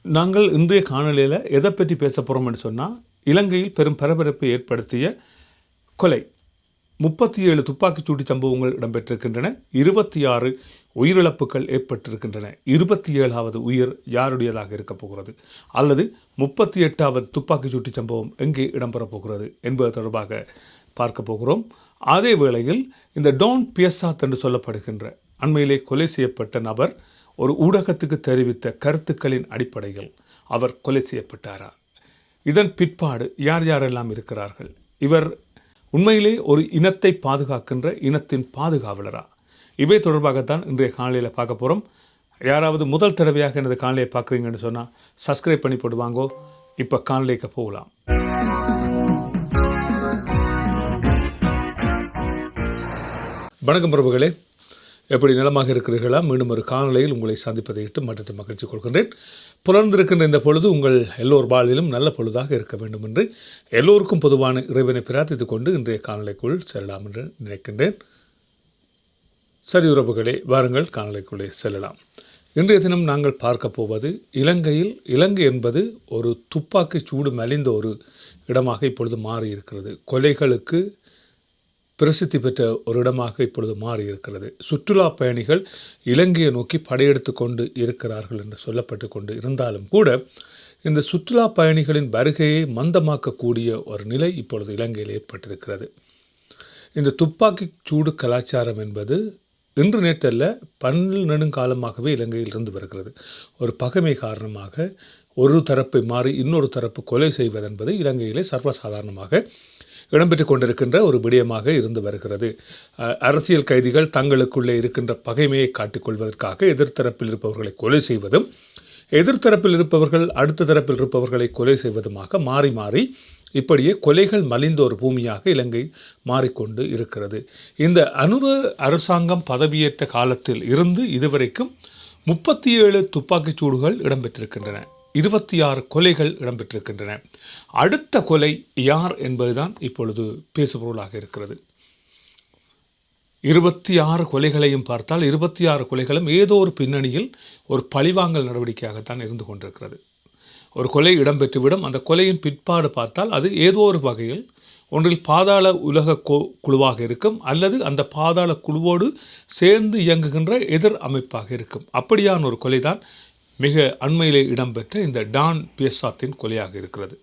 நாங்கள் இன்றைய காணொலியில் எதை பற்றி பேச போகிறோம்னு சொன்னால், இலங்கையில் பெரும் பரபரப்பை ஏற்படுத்திய கொலை 37 துப்பாக்கிச்சூடு சம்பவங்கள் இடம்பெற்றிருக்கின்றன. 26 உயிரிழப்புகள் ஏற்பட்டிருக்கின்றன. 27வது உயிர் யாருடையதாக இருக்கப் போகிறது, அல்லது 38வது துப்பாக்கிச்சூட்டு சம்பவம் எங்கே இடம்பெறப் போகிறது என்பது தொடர்பாக பார்க்க போகிறோம். அதே வேளையில் இந்த டான் பியசாத் என்று சொல்லப்படுகின்ற அண்மையிலே கொலை செய்யப்பட்ட நபர் ஒரு ஊடகத்துக்கு தெரிவித்த கருத்துக்களின் அடிப்படையில் அவர் கொலை செய்யப்பட்டாரா, இதன் பிற்பாடு யார் யாரெல்லாம் இருக்கிறார்கள், இவர் உண்மையிலே ஒரு இனத்தை பாதுகாக்கின்ற இனத்தின் பாதுகாவலரா, இவை தொடர்பாகத்தான் இன்றைய காணொலியில் பார்க்க போகிறோம். யாராவது முதல் தடவையாக எனது காணொலியை பார்க்குறீங்கன்னு சொன்னால் சப்ஸ்கிரைப் பண்ணி போடுவாங்கோ. இப்போ காணொலிக்கு போகலாம். வணக்கம் பிரபுகளே, எப்படி நலமாக இருக்கிறீர்களா? மீண்டும் ஒரு காணொலியில் உங்களை சந்திப்பதை இட்டு மற்றத்தை மகிழ்ச்சி கொள்கின்றேன். புலர்ந்திருக்கின்ற இந்த பொழுது உங்கள் எல்லோர் வாழ்விலும் நல்ல பொழுதாக இருக்க வேண்டும் என்று எல்லோருக்கும் பொதுவான இறைவனை பிரார்த்தித்துக் கொண்டு இன்றைய காணொலிக்குள் செல்லலாம் என்று நினைக்கின்றேன். சரி உறவுகளே, வாருங்கள் காணொலிக்குள்ளே செல்லலாம். இன்றைய தினம் நாங்கள் பார்க்க போவது இலங்கை என்பது ஒரு துப்பாக்கி சூடு மலிந்த ஒரு இடமாக இப்பொழுது மாறி இருக்கிறது. கொலைகளுக்கு பிரசித்தி பெற்ற ஒரு இடமாக இப்பொழுது மாறி இருக்கிறது. சுற்றுலா பயணிகள் இலங்கையை நோக்கி படையெடுத்து கொண்டு இருக்கிறார்கள் என்று சொல்லப்பட்டு கொண்டு இருந்தாலும் கூட இந்த சுற்றுலா பயணிகளின் வருகையை மந்தமாக்கக்கூடிய ஒரு நிலை இப்பொழுது இலங்கையில் ஏற்பட்டிருக்கிறது. இந்த துப்பாக்கி சூடு கலாச்சாரம் என்பது இன்று நேற்றல்ல, நெடுங்காலமாகவே இலங்கையில் இருந்து வருகிறது. ஒரு பகைமை காரணமாக ஒரு தரப்பை மாறி இன்னொரு தரப்பு கொலை செய்வதென்பது இலங்கையிலே சர்வசாதாரணமாக இடம்பெற்று கொண்டிருக்கின்ற ஒரு விடயமாக இருந்து வருகிறது. அரசியல் கைதிகள் தங்களுக்குள்ளே இருக்கின்ற பகைமையை காட்டிக்கொள்வதற்காக எதிர்த்தரப்பில் இருப்பவர்களை கொலை செய்வதும், எதிர்த்தரப்பில் இருப்பவர்கள் அடுத்த தரப்பில் இருப்பவர்களை கொலை செய்வதுமாக மாறி மாறி இப்படியே கொலைகள் மலிந்த ஒரு பூமியாக இலங்கை மாறிக்கொண்டு இருக்கிறது. இந்த அனுர அரசாங்கம் பதவியேற்ற காலத்தில் இருந்து இதுவரைக்கும் 37 துப்பாக்கிச் சூடுகள் இடம்பெற்றிருக்கின்றன. 26 கொலைகள் இடம்பெற்றிருக்கின்றன. அடுத்த கொலை யார் என்பதுதான் இப்பொழுது பேசுபொருளாக இருக்கிறது. 26 கொலைகளையும் பார்த்தால் 26 கொலைகளும் ஏதோ ஒரு பின்னணியில் ஒரு பழிவாங்கல் நடவடிக்கையாகத்தான் இருந்து கொண்டிருக்கிறது. ஒரு கொலை இடம்பெற்றுவிடும், அந்த கொலையின் பிற்பாடு பார்த்தால் அது ஏதோ ஒரு வகையில் ஒன்றில் பாதாள உலக குழுவாக இருக்கும், அல்லது அந்த பாதாள குழுவோடு சேர்ந்து இயங்குகின்ற எதிர் அமைப்பாக இருக்கும். அப்படியான ஒரு கொலைதான் மிக அண்மையிலே இடம்பெற்ற இந்த டான் பியசாத்தின் கொலையாக இருக்கிறது.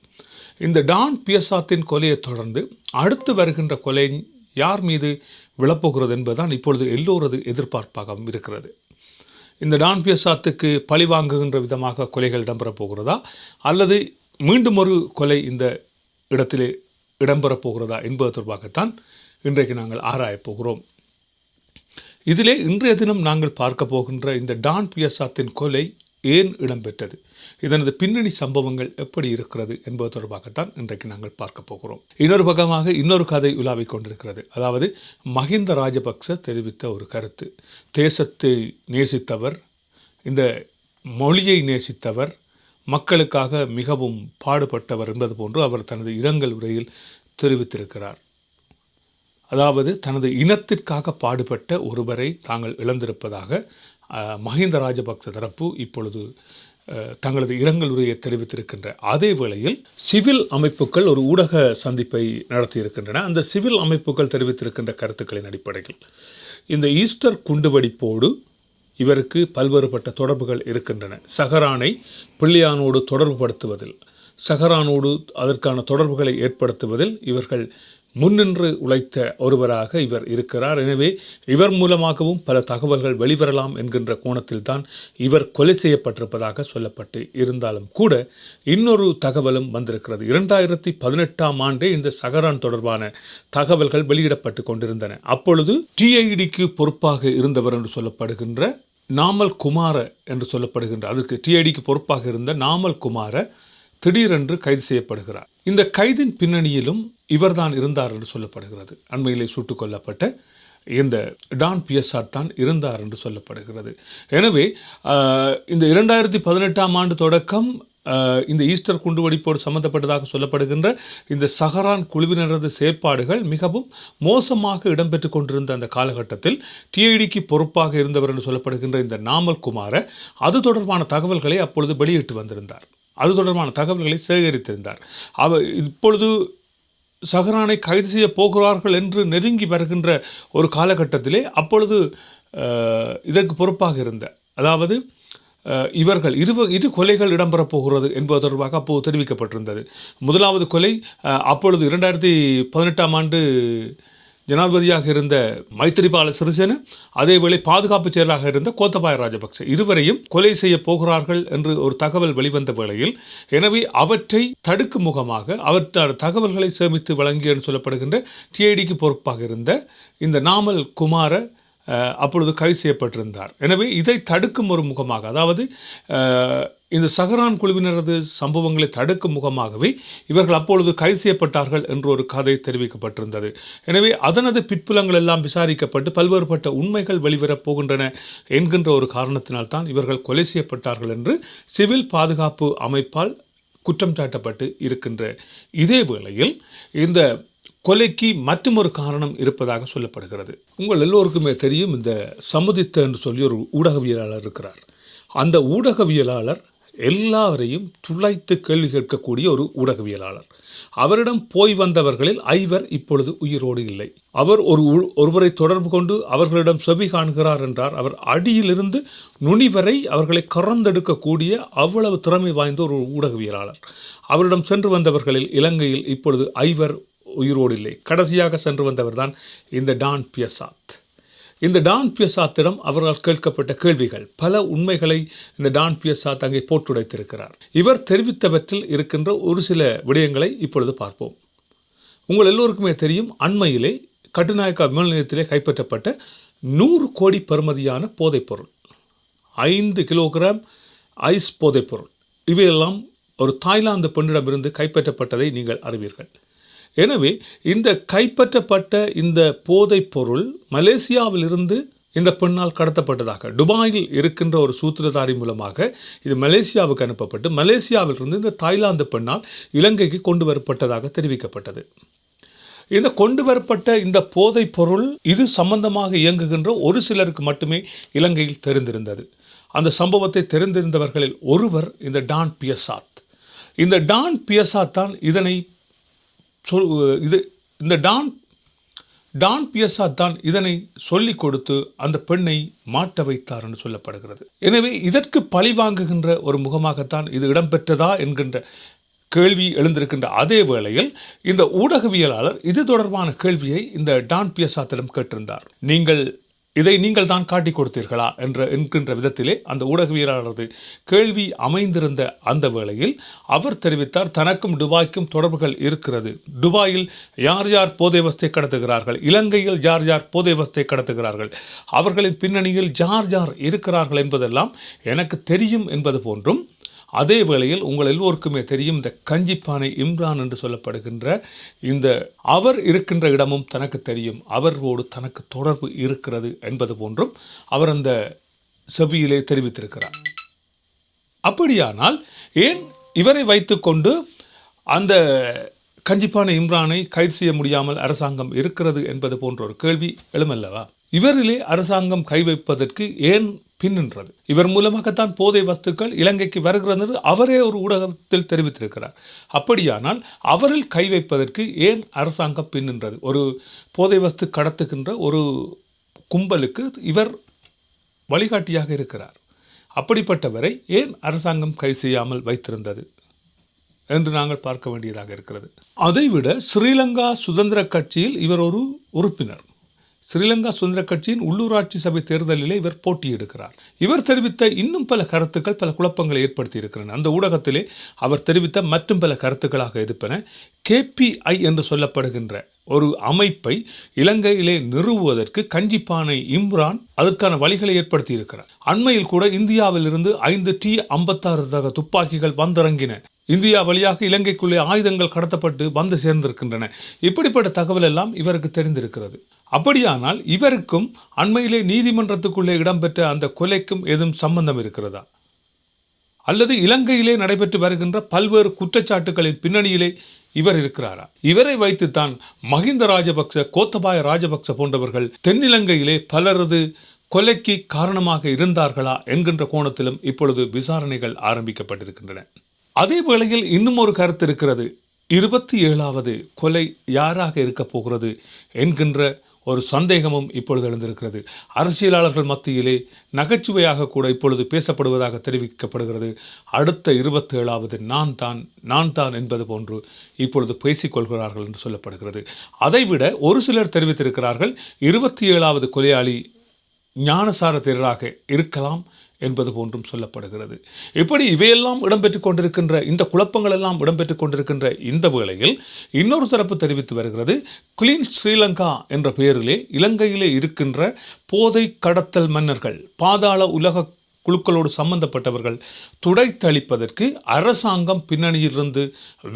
இந்த டான் பியசாத்தின் கொலையை தொடர்ந்து அடுத்து வருகின்ற கொலை யார் மீது விழப்போகிறது என்பதுதான் இப்பொழுது எல்லோரது எதிர்பார்ப்பாகவும் இருக்கிறது. இந்த டான் பியசாத்துக்கு பழி வாங்குகின்ற விதமாக கொலைகள் இடம்பெறப் போகிறதா, அல்லது மீண்டும் ஒரு கொலை இந்த இடத்திலே இடம்பெறப் போகிறதா என்பது தொடர்பாகத்தான் இன்றைக்கு நாங்கள் ஆராயப் போகிறோம். இதிலே இன்றைய தினம் நாங்கள் பார்க்க போகின்ற இந்த டான் பியசாத்தின் கொலை ஏன் இடம்பெற்றது, இதனது பின்னணி சம்பவங்கள் எப்படி இருக்கிறது என்பது தொடர்பாகத்தான் இன்றைக்கு நாங்கள் பார்க்க போகிறோம். இன்னொரு பக்கமாக இன்னொரு கதை உலாவிக் கொண்டிருக்கிறது. அதாவது மஹிந்த ராஜபக்ச தெரிவித்த ஒரு கருத்து, தேசத்தை நேசித்தவர், இந்த மொழியை நேசித்தவர், மக்களுக்காக மிகவும் பாடுபட்டவர் என்பது போன்று அவர் தனது இரங்கல் உரையில் தெரிவித்திருக்கிறார். அதாவது தனது இனத்திற்காக பாடுபட்ட ஒருவரை தாங்கள் இழந்திருப்பதாக மஹிந்த ராஜபக்ச தரப்பு இப்பொழுது தங்களது இரங்கல் உரையை தெரிவித்திருக்கின்ற அதே வேளையில் சிவில் அமைப்புகள் ஒரு ஊடக சந்திப்பை நடத்தியிருக்கின்றன. அந்த சிவில் அமைப்புகள் தெரிவித்திருக்கின்ற கருத்துக்களின் அடிப்படையில் இந்த ஈஸ்டர் குண்டுவெடிப்போடு இவருக்கு பல்வேறுபட்ட தொடர்புகள் இருக்கின்றன. சஹரானை பிள்ளையானோடு தொடர்புபடுத்துவதில், சஹரானோடு அதற்கான தொடர்புகளை ஏற்படுத்துவதில் இவர்கள் முன்னின்று உழைத்த ஒருவராக இவர் இருக்கிறார். எனவே இவர் மூலமாகவும் பல தகவல்கள் வெளிவரலாம் என்கின்ற கோணத்தில் தான் இவர் கொலை செய்யப்பட்டிருப்பதாக சொல்லப்பட்டு இருந்தாலும் கூட இன்னொரு தகவலும் வந்திருக்கிறது. 2018ஆம் ஆண்டே இந்த சஹரான் தொடர்பான தகவல்கள் வெளியிடப்பட்டு கொண்டிருந்தன. அப்பொழுது டிஐடிக்கு பொறுப்பாக இருந்தவர் என்று சொல்லப்படுகின்ற நாமல் குமார என்று சொல்லப்படுகின்ற, அதற்கு டிஐடிக்கு பொறுப்பாக இருந்த நாமல் குமார திடீரென்று கைது செய்யப்படுகிறார். இந்த கைதின் பின்னணியிலும் இவர்தான் இருந்தார் என்று சொல்லப்படுகிறது. அண்மையிலே சுட்டுக் கொல்லப்பட்ட இந்த டான் பியசாத் தான் இருந்தார் என்று சொல்லப்படுகிறது. எனவே இந்த 2018ஆம் ஆண்டு தொடக்கம் இந்த ஈஸ்டர் குண்டுவெடிப்போடு சம்பந்தப்பட்டதாக சொல்லப்படுகின்ற இந்த சஹரான் குழுவினரது செயற்பாடுகள் மிகவும் மோசமாக இடம்பெற்று கொண்டிருந்த அந்த காலகட்டத்தில் டிஐடிக்கு பொறுப்பாக இருந்தவர் என்று சொல்லப்படுகின்ற இந்த நாமல் குமார அது தொடர்பான தகவல்களை அப்பொழுது வெளியிட்டு வந்திருந்தார். அது தொடர்பான தகவல்களை சேகரித்திருந்தார். அவர் இப்பொழுது சஹரானை கைது செய்ய போகிறார்கள் என்று நெருங்கி வருகின்ற ஒரு காலகட்டத்திலே அப்பொழுது இதற்கு பொறுப்பாக இருந்த, அதாவது இவர்கள் இரு கொலைகள் இடம்பெறப் போகிறது என்பது தொடர்பாக அப்போது தெரிவிக்கப்பட்டிருந்தது. முதலாவது கொலை அப்பொழுது 2018ஆம் ஆண்டு ஜனாதிபதியாக இருந்த மைத்திரிபால சிறிசேன, அதேவேளை பாதுகாப்பு செயலராக இருந்த கோத்தபாய ராஜபக்ச இருவரையும் கொலை செய்ய போகிறார்கள் என்று ஒரு தகவல் வெளிவந்த வேளையில், எனவே அவற்றை தடுக்கும் முகமாக அவற்றான தகவல்களை சேமித்து வழங்கிய என்று சொல்லப்படுகின்ற டிஐடிக்கு பொறுப்பாக இருந்த இந்த நாமல் குமார அப்பொழுது கைது செய்யப்பட்டிருந்தார். எனவே இதை தடுக்கும் ஒரு முகமாக, அதாவது இந்த சஹரான் குழுவினரது சம்பவங்களை தடுக்கும் முகமாகவே இவர்கள் அப்பொழுது கைது செய்யப்பட்டார்கள் என்று ஒரு கதை தெரிவிக்கப்பட்டிருந்தது. எனவே அதனது பிற்புலங்கள் எல்லாம் விசாரிக்கப்பட்டு பல்வேறுபட்ட உண்மைகள் வெளிவரப் போகின்றன என்கின்ற ஒரு காரணத்தினால்தான் இவர்கள் கொலை செய்யப்பட்டார்கள் என்று சிவில் பாதுகாப்பு அமைப்பால் குற்றம் சாட்டப்பட்டு இருக்கின்ற இதே வேளையில் இந்த கொலைக்கு மற்றொரு காரணம் இருப்பதாக சொல்லப்படுகிறது. உங்கள் எல்லோருக்குமே தெரியும், இந்த சமுதித்த என்று சொல்லி ஒரு ஊடகவியலாளர் இருக்கிறார். அந்த ஊடகவியலாளர் எல்லாவரையும் துளைத்து கேள்வி கேட்கக்கூடிய ஒரு ஊடகவியலாளர். அவரிடம் போய் வந்தவர்களில் 5 இப்பொழுது உயிரோடு இல்லை. அவர் ஒருவரை தொடர்பு கொண்டு அவர்களிடம் செவி காண்கிறார் என்றார். அவர் அடியிலிருந்து நுனி வரை அவர்களை கறந்தெடுக்கக்கூடிய அவ்வளவு திறமை வாய்ந்த ஒரு ஊடகவியலாளர். அவரிடம் சென்று வந்தவர்களில் இலங்கையில் இப்பொழுது 5 உயிரோடு இல்லை. கடைசியாக சென்று வந்தவர் தான் இந்த டான் பியசாத். இந்த டான் பியசாத்திடம் அவரால் கேட்கப்பட்ட கேள்விகள், பல உண்மைகளை இந்த டான் பியசாத் அங்கே போட்டுடைத்திருக்கிறார். இவர் தெரிவித்தவற்றில் இருக்கின்ற ஒரு சில விடயங்களை இப்பொழுது பார்ப்போம். உங்கள் எல்லோருக்குமே தெரியும், அண்மையிலே கட்டுநாயக்கா விமான நிலையத்திலே கைப்பற்றப்பட்ட 100 கோடி பெறுமதியான போதைப்பொருள், 5 கிலோகிராம் ஐஸ் போதைப்பொருள், இவையெல்லாம் ஒரு தாய்லாந்து பெண்ணிடமிருந்து கைப்பற்றப்பட்டதை நீங்கள் அறிவீர்கள். எனவே இந்த கைப்பற்றப்பட்ட இந்த போதைப் பொருள் மலேசியாவிலிருந்து இந்த பெண்ணால் கடத்தப்பட்டதாக துபாயில் இருக்கின்ற ஒரு சூத்திரதாரி மூலமாக இது மலேசியாவுக்கு அனுப்பப்பட்டு மலேசியாவிலிருந்து இந்த தாய்லாந்து பெண்ணால் இலங்கைக்கு கொண்டு வரப்பட்டதாக தெரிவிக்கப்பட்டது. இந்த கொண்டு வரப்பட்ட இந்த போதைப் பொருள் இது சம்பந்தமாக இயங்குகின்ற ஒரு சிலருக்கு மட்டுமே இலங்கையில் தெரிந்திருந்தது. அந்த சம்பவத்தை தெரிந்திருந்தவர்களில் ஒருவர் இந்த டான் பியசாத். இந்த டான் பியசாத் தான் இதனை இந்த டான் பியசாத் தான் இதனை சொல்லிக் கொடுத்து அந்த பெண்ணை மாட்ட வைத்தார் என்று சொல்லப்படுகிறது. எனவே இதற்கு பழி வாங்குகின்ற ஒரு முகமாகத்தான் இது இடம்பெற்றதா என்கின்ற கேள்வி எழுந்திருக்கின்ற அதே வேளையில் இந்த ஊடகவியலாளர் இது தொடர்பான கேள்வியை இந்த டான் பியசாத்திடம் கேட்டிருந்தார். நீங்கள் தான் காட்டி கொடுத்தீர்களா என்கின்ற விதத்திலே அந்த ஊடகவியலாளரது கேள்வி அமைந்திருந்த அந்த வேளையில் அவர் தெரிவித்தார், தனக்கும் துபாய்க்கும் தொடர்புகள் இருக்கிறது. துபாயில் யார் யார் போதை வஸ்தை கடத்துகிறார்கள், இலங்கையில் யார் யார் போதை வஸ்தை கடத்துகிறார்கள், அவர்களின் பின்னணியில் யார் யார் இருக்கிறார்கள் என்பதெல்லாம் எனக்கு தெரியும் என்பது போன்றும், அதே வேளையில் உங்கள் எல்லோருக்குமே தெரியும் இந்த கஞ்சிப்பானை இம்ரான் என்று சொல்லப்படுகின்ற இந்த அவர் இருக்கின்ற இடமும் தனக்கு தெரியும், அவரோடு தனக்கு தொடர்பு இருக்கிறது என்பது போன்றும் அவர் அந்த செவியிலே தெரிவித்திருக்கிறார். அப்படியானால் ஏன் இவரை வைத்துக்கொண்டு அந்த கஞ்சிப்பானை இம்ரானை கைது செய்ய முடியாமல் அரசாங்கம் இருக்கிறது என்பது போன்ற ஒரு கேள்வி எழுமல்லவா? இவரிலே அரசாங்கம் கை வைப்பதற்கு ஏன் பின்னின்றது? இவர் மூலமாகத்தான் போதை வஸ்துக்கள் இலங்கைக்கு வருகிறது அவரே ஒரு ஊடகத்தில் தெரிவித்திருக்கிறார். அப்படியானால் அவரில் கை வைப்பதற்கு ஏன் அரசாங்கம் பின்னின்றது? ஒரு போதை வஸ்து கடத்துகின்ற ஒரு கும்பலுக்கு இவர் வழிகாட்டியாக இருக்கிறார். அப்படிப்பட்டவரை ஏன் அரசாங்கம் கை செய்யாமல் வைத்திருந்தது என்று நாங்கள் பார்க்க வேண்டியதாக இருக்கிறது. அதைவிட ஸ்ரீலங்கா சுதந்திர கட்சியில் இவர் ஒரு உறுப்பினர். ஸ்ரீலங்கா சுதந்திர கட்சியின் உள்ளூராட்சி சபை தேர்தலிலே இவர் போட்டியிடுகிறார். இவர் தெரிவித்த இன்னும் பல கருத்துக்கள் பல குழப்பங்களை ஏற்படுத்தி இருக்கின்றன. அந்த ஊடகத்திலே அவர் தெரிவித்த மற்றும் பல கருத்துக்களாக இருப்பன. KPI என்று சொல்லப்படுகின்ற ஒரு அமைப்பை இலங்கையிலே நிறுவுவதற்கு கஞ்சிப்பானை இம்ரான் அதற்கான வழிகளை ஏற்படுத்தி இருக்கிறார். அண்மையில் கூட இந்தியாவிலிருந்து 5 T-56 துப்பாக்கிகள் வந்திறங்கின. இந்தியா வழியாக இலங்கைக்குள்ளே ஆயுதங்கள் கடத்தப்பட்டு வந்து சேர்ந்திருக்கின்றன. இப்படிப்பட்ட தகவல் எல்லாம் இவருக்கு தெரிந்திருக்கிறது. அப்படியானால் இவருக்கும் அண்மையிலே நீதிமன்றத்துக்குள்ளே இடம்பெற்ற அந்த கொலைக்கும் எதுவும் சம்பந்தம் இருக்கிறதா? அல்லது இலங்கையிலே நடைபெற்று வருகின்ற பல்வேறு குற்றச்சாட்டுகளின் பின்னணியிலே இவர் இருக்கிறாரா? இவரை வைத்துத்தான் மஹிந்த ராஜபக்ச, கோத்தபாய ராஜபக்ச போன்றவர்கள் தென்னிலங்கையிலே பலரது கொலைக்கு காரணமாக இருந்தார்களா என்கின்ற கோணத்திலும் இப்பொழுது விசாரணைகள் ஆரம்பிக்கப்பட்டிருக்கின்றன. அதே வேளையில் இன்னும் ஒரு கருத்து இருக்கிறது. 27வது கொலை யாராக இருக்க போகிறது என்கின்ற ஒரு சந்தேகமும் இப்பொழுது எழுந்திருக்கிறது. அரசியலாளர்கள் மத்தியிலே நகைச்சுவையாக கூட இப்பொழுது பேசப்படுவதாக தெரிவிக்கப்படுகிறது. அடுத்த 27வது நான் தான் என்பது போன்று இப்பொழுது பேசிக்கொள்கிறார்கள் என்று சொல்லப்படுகிறது. அதைவிட ஒரு சிலர் தெரிவித்திருக்கிறார்கள் 27வது கொலையாளி ஞானசார தேரராக இருக்கலாம் என்பது போன்றும் சொல்லப்படுகிறது. இப்படி இவையெல்லாம் இடம்பெற்று கொண்டிருக்கின்ற இந்த குழப்பங்கள் எல்லாம் இடம்பெற்று கொண்டிருக்கின்ற இந்த வேளையில் இன்னொரு தரப்பு தெரிவித்து வருகிறது. கிளீன் ஸ்ரீலங்கா என்ற பெயரிலே இலங்கையிலே இருக்கின்ற போதை கடத்தல் மன்னர்கள், பாதாள உலக குழுக்களோடு சம்பந்தப்பட்டவர்கள் துடைத்தளிப்பதற்கு அரசாங்கம் பின்னணியிலிருந்து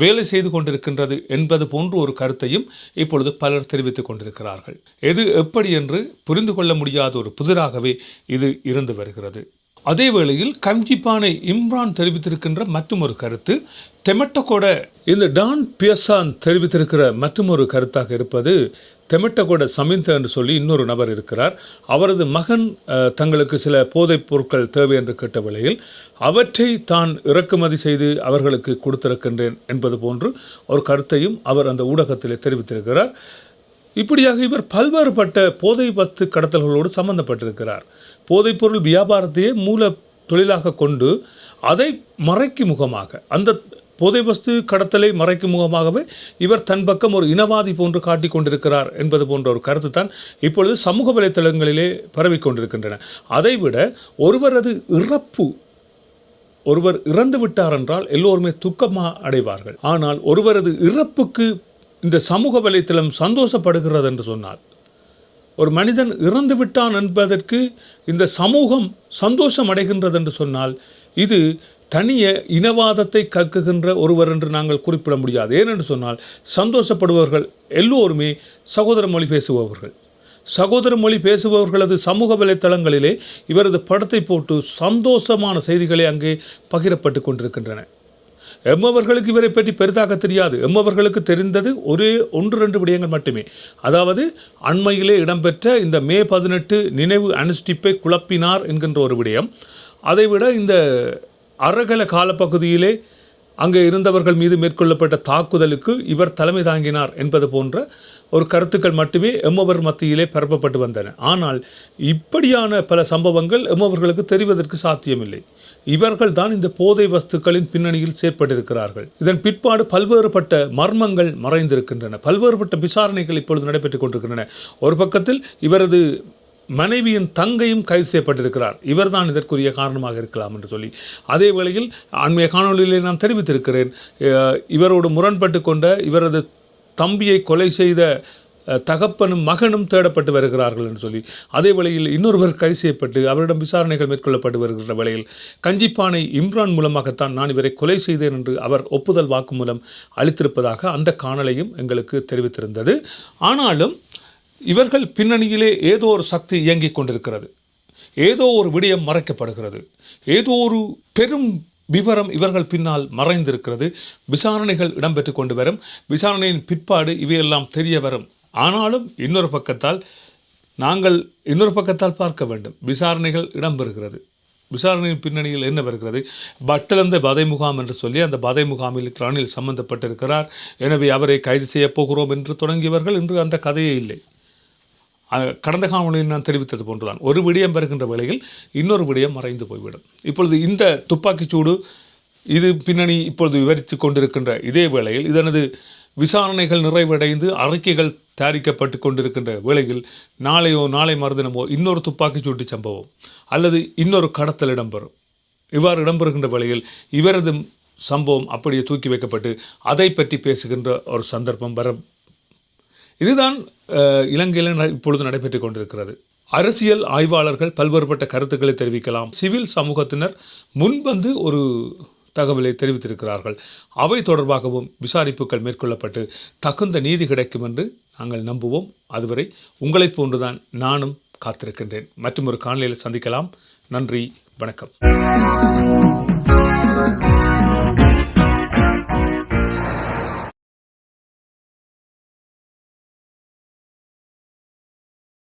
வேலை செய்து கொண்டிருக்கின்றது என்பது போன்று ஒரு கருத்தையும் இப்பொழுது பலர் தெரிவித்துக் கொண்டிருக்கிறார்கள். எது எப்படி என்று புரிந்து கொள்ள முடியாத ஒரு புதிராகவே இது இருந்து வருகிறது. அதே வேளையில் கஞ்சிப்பானை இம்ரான் தெரிவித்திருக்கின்ற மற்றொரு கருத்து, தெமட்டகொட இந்த டான் பியசான் தெரிவித்திருக்கிற மற்றொரு கருத்தாக இருப்பது, தெமட்டகொட சமிந்த என்று சொல்லி இன்னொரு நபர் இருக்கிறார். அவரது மகன் தங்களுக்கு சில போதைப் பொருட்கள் தேவை என்று கேட்ட வேளையில் அவற்றை தான் இறக்குமதி செய்து அவர்களுக்கு கொடுத்திருக்கின்றேன் என்பது போன்று ஒரு கருத்தையும் அவர் அந்த ஊடகத்திலே தெரிவித்திருக்கிறார். இப்படியாக இவர் பல்வேறுபட்ட போதை வஸ்து கடத்தல்களோடு சம்பந்தப்பட்டிருக்கிறார். போதைப்பொருள் வியாபாரத்தையே மூல தொழிலாக கொண்டு அதை மறைக்கும் முகமாக, அந்த போதை வஸ்து கடத்தலை மறைக்கும் முகமாகவே இவர் தன் பக்கம் ஒரு இனவாதி போன்று காட்டிக் கொண்டிருக்கிறார் என்பது போன்ற ஒரு கருத்து தான் இப்பொழுது சமூக வலைத்தளங்களிலே பரவிக்கொண்டிருக்கின்றன. அதைவிட ஒருவர் இறந்து விட்டார் என்றால் எல்லோருமே துக்கமாக அடைவார்கள். ஆனால் ஒருவரது இறப்புக்கு இந்த சமூக வலைத்தளம் சந்தோஷப்படுகிறது என்று சொன்னால், ஒரு மனிதன் இறந்து விட்டான் என்பதற்கு இந்த சமூகம் சந்தோஷம் அடைகின்றது என்று சொன்னால், இது தனிய இனவாதத்தை கற்குகின்ற ஒருவர் என்று நாங்கள் குறிப்பிட முடியாது. ஏனென்று சொன்னால் சந்தோஷப்படுபவர்கள் எல்லோருமே சகோதர மொழி பேசுபவர்கள். சகோதர மொழி பேசுபவர்களது சமூக வலைத்தளங்களிலே இவரது படத்தை போட்டு சந்தோஷமான செய்திகளை அங்கே பகிரப்பட்டு கொண்டிருக்கின்றன. எம்மவர்களுக்கு இவரை பற்றி பெரிதாக தெரியாது. எம்மவர்களுக்கு தெரிந்தது ஒரே 1-2 விடயங்கள் மட்டுமே. அதாவது அண்மையிலே இடம்பெற்ற இந்த மே 18 நினைவு அனுஷ்டிப்பை குழப்பினார் என்கின்ற ஒரு விடயம். அதைவிட இந்த அறகல காலப்பகுதியிலே அங்கே இருந்தவர்கள் மீது மேற்கொள்ளப்பட்ட தாக்குதலுக்கு இவர் தலைமை தாங்கினார் என்பது போன்ற ஒரு கருத்துக்கள் மட்டுமே எம்மவர் மத்தியிலே பரப்பப்பட்டு வந்தன. ஆனால் இப்படியான பல சம்பவங்கள் எம்மவர்களுக்கு தெரிவதற்கு சாத்தியமில்லை. இவர்கள் தான் இந்த போதை வஸ்துக்களின் பின்னணியில் செயற்பட்டிருக்கிறார்கள். இதன் பிற்பாடு பல்வேறுபட்ட மர்மங்கள் மறைந்திருக்கின்றன. பல்வேறுபட்ட விசாரணைகள் இப்பொழுது நடைபெற்றுக் கொண்டிருக்கின்றன. ஒரு பக்கத்தில் இவரது மனைவியின் தங்கையும் கைது செய்யப்பட்டிருக்கிறார். இவர்தான் இதற்குரிய காரணமாக இருக்கலாம் என்று சொல்லி, அதே வேளையில் அண்மைய காணொலியிலே நான் தெரிவித்திருக்கிறேன், இவரோடு முரண்பட்டு கொண்ட இவரது தம்பியை கொலை செய்த தகப்பனும் மகனும் தேடப்பட்டு வருகிறார்கள் என்று சொல்லி, அதே வேளையில் இன்னொருவர் கைது செய்யப்பட்டு அவரிடம் விசாரணைகள் மேற்கொள்ளப்பட்டு வருகின்ற வேளையில் கஞ்சிப்பானை இம்ரான் மூலமாகத்தான் நான் இவரை கொலை செய்தேன் என்று அவர் ஒப்புதல் வாக்குமூலம் அளித்திருப்பதாக அந்த காணொலியும் எங்களுக்கு தெரிவித்திருந்தது. ஆனாலும் இவர்கள் பின்னணியிலே ஏதோ ஒரு சக்தி இயங்கிக் கொண்டிருக்கிறது. ஏதோ ஒரு விடயம் மறைக்கப்படுகிறது. ஏதோ ஒரு பெரும் விவரம் இவர்கள் பின்னால் மறைந்திருக்கிறது. விசாரணைகள் இடம்பெற்று கொண்டு வரும். விசாரணையின் பிற்பாடு இவையெல்லாம் தெரிய வரும். ஆனாலும் இன்னொரு பக்கத்தால் பார்க்க வேண்டும். விசாரணைகள் இடம்பெறுகிறது. விசாரணையின் பின்னணியில் என்ன வருகிறது? பட்டலந்த வதை முகாம் என்று சொல்லி அந்த வதை முகாமில் ரணில் சம்பந்தப்பட்டிருக்கிறார், எனவே அவரை கைது செய்யப் போகிறோம் என்று தொடங்கியவர்கள் இன்று அந்த கதையே இல்லை. கடந்த காணொலியில் நான் தெரிவித்தது போன்றுதான். ஒரு விடயம் வருகின்ற வேளையில் இன்னொரு விடயம் மறைந்து போய்விடும். இப்பொழுது இந்த துப்பாக்கிச்சூடு இது பின்னணி இப்பொழுது விவரித்து கொண்டிருக்கின்ற இதே வேளையில் இதனது விசாரணைகள் நிறைவடைந்து அறிக்கைகள் தயாரிக்கப்பட்டு கொண்டிருக்கின்ற வேளையில் நாளை மறுதினமோ இன்னொரு துப்பாக்கிச்சூட்டு சம்பவம் அல்லது இன்னொரு கடத்தல் இடம்பெறும். இவ்வாறு இடம்பெறுகின்ற வேளையில் இவரது சம்பவம் அப்படியே தூக்கி வைக்கப்பட்டு அதை பற்றி பேசுகின்ற ஒரு சந்தர்ப்பம் வர, இதுதான் இலங்கையில் இப்பொழுது நடைபெற்றுக் கொண்டிருக்கிறது. அரசியல் ஆய்வாளர்கள் பல்வேறுபட்ட கருத்துக்களை தெரிவிக்கலாம். சிவில் சமூகத்தினர் முன்வந்து ஒரு தகவலை தெரிவித்திருக்கிறார்கள். அவை தொடர்பாகவும் விசாரிப்புகள் மேற்கொள்ளப்பட்டு தகுந்த நீதி கிடைக்கும் என்று நாங்கள் நம்புவோம். அதுவரை உங்களைப் போன்றுதான் நானும் காத்திருக்கின்றேன். மற்றும் ஒரு காணொலியில் சந்திக்கலாம். நன்றி, வணக்கம்.